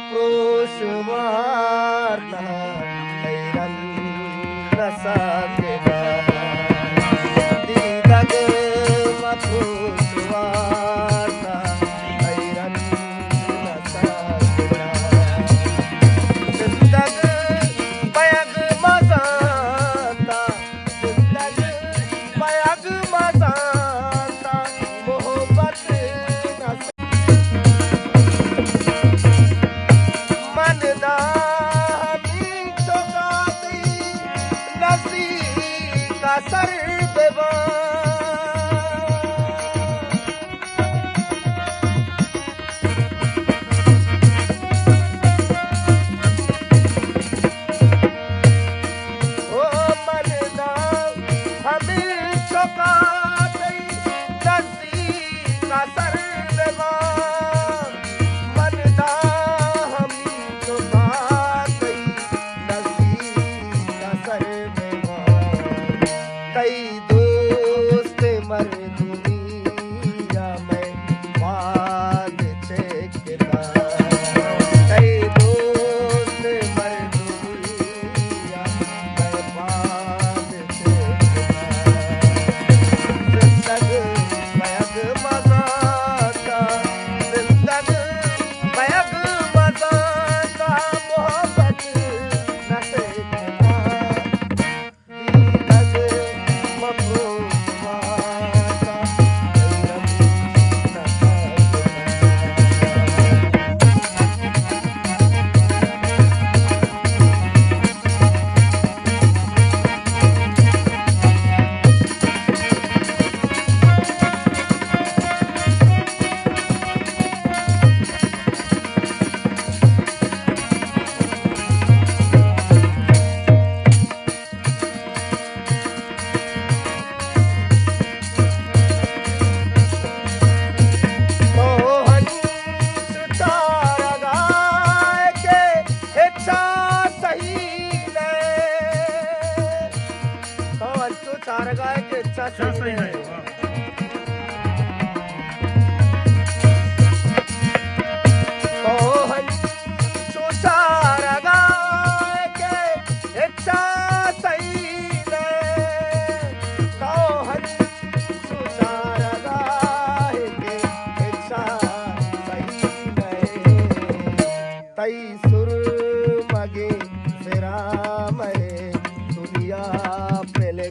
Proshuvarna Airan Rasakeda Didag Mapushuvarna Airan Rasakeda Didag Bayag Mazanta Didag Bayag Mazanta Mohabbat Sar beba o manna hame chokate nasi ka sar beba manna hame chokate nasi ka sar beba कई दोस्त मर दुनिया में बात चेकदा कई दोस्त मर दुनिया में बात चेकदा जिंदगी बैग मज़ाता जिंदगी बैग मज़ाता मोहब्बत न चेकदा चार गाय के इच्छा सही है चार गाय के इच्छा सही है चार गाय के इच्छा सही है तई सुर मगे सिरा मरे दुनिया पहले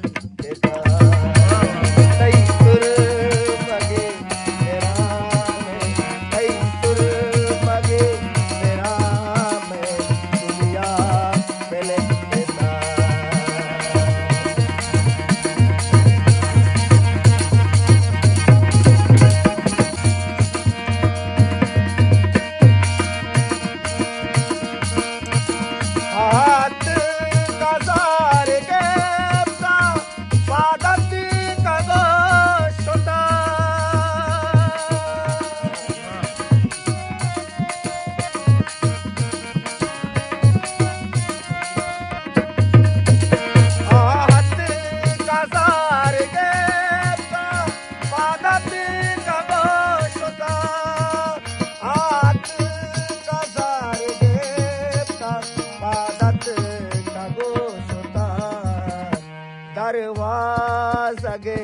दरवाज़ा गे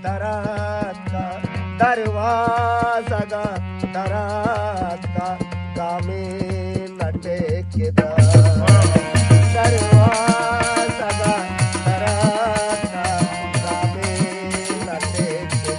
दरात का दरवाज़ा गा दरात का गामे नटे के दरवाज़ा गा दरात का गामे नटे के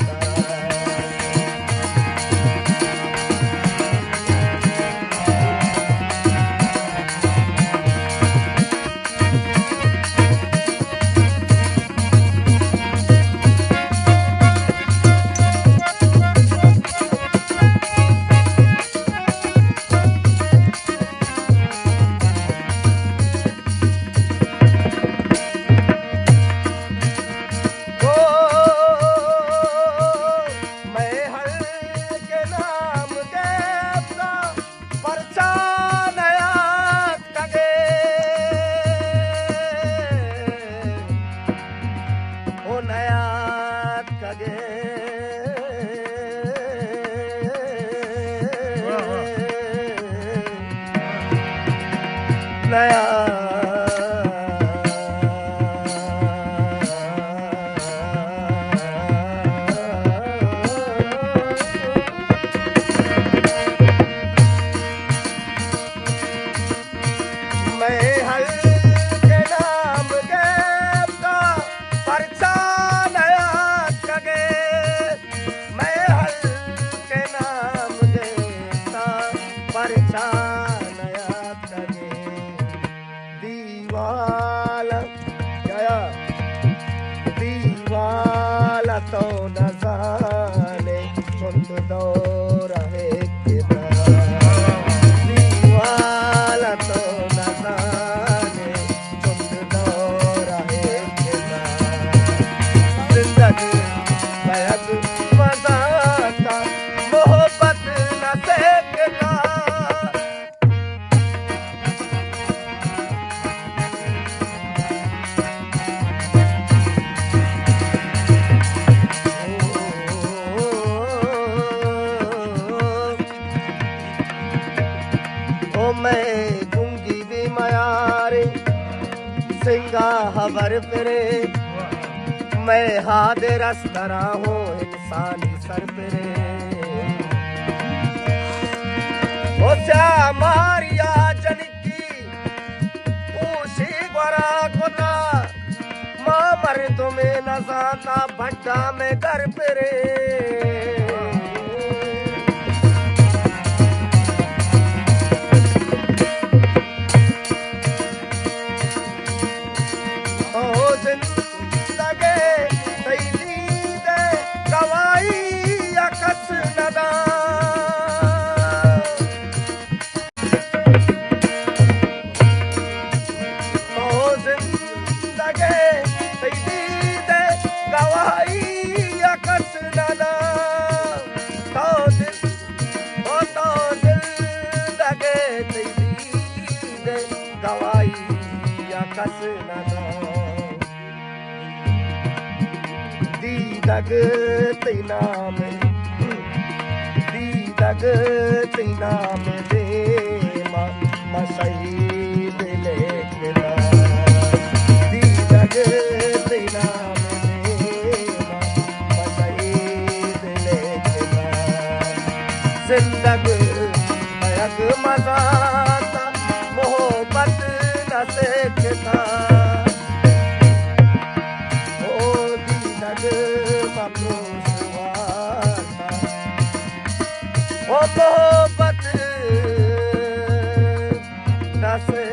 नया मैं हल के नाम गैब का परचा नया कगे मैं हल के नाम गैब का परचा नया कगे दीवाला क्या दीवाला तो न जाने सुन दो रहे दीवाला तो न जाने सुन दो रहे जिंदगी बैग मजा का मोहब्बत न देखना ओ मैं गुंगी भी मयारे सिंगा हबर फिरे मैं हादे रस तरह हूँ इंसानी सर फिरे ओ क्या मारिया जनिकी पूछी गोरा गोता माँ मर तुम्हें न जाता भट्टा में घर फिरे दीदग तीना में दीदग तीना में दे मसई दिले खिला दीदग तीना में दे मसई दिले खिला जिंदगी मयक मजा मोहब्बत न देखता मोहब्बत न से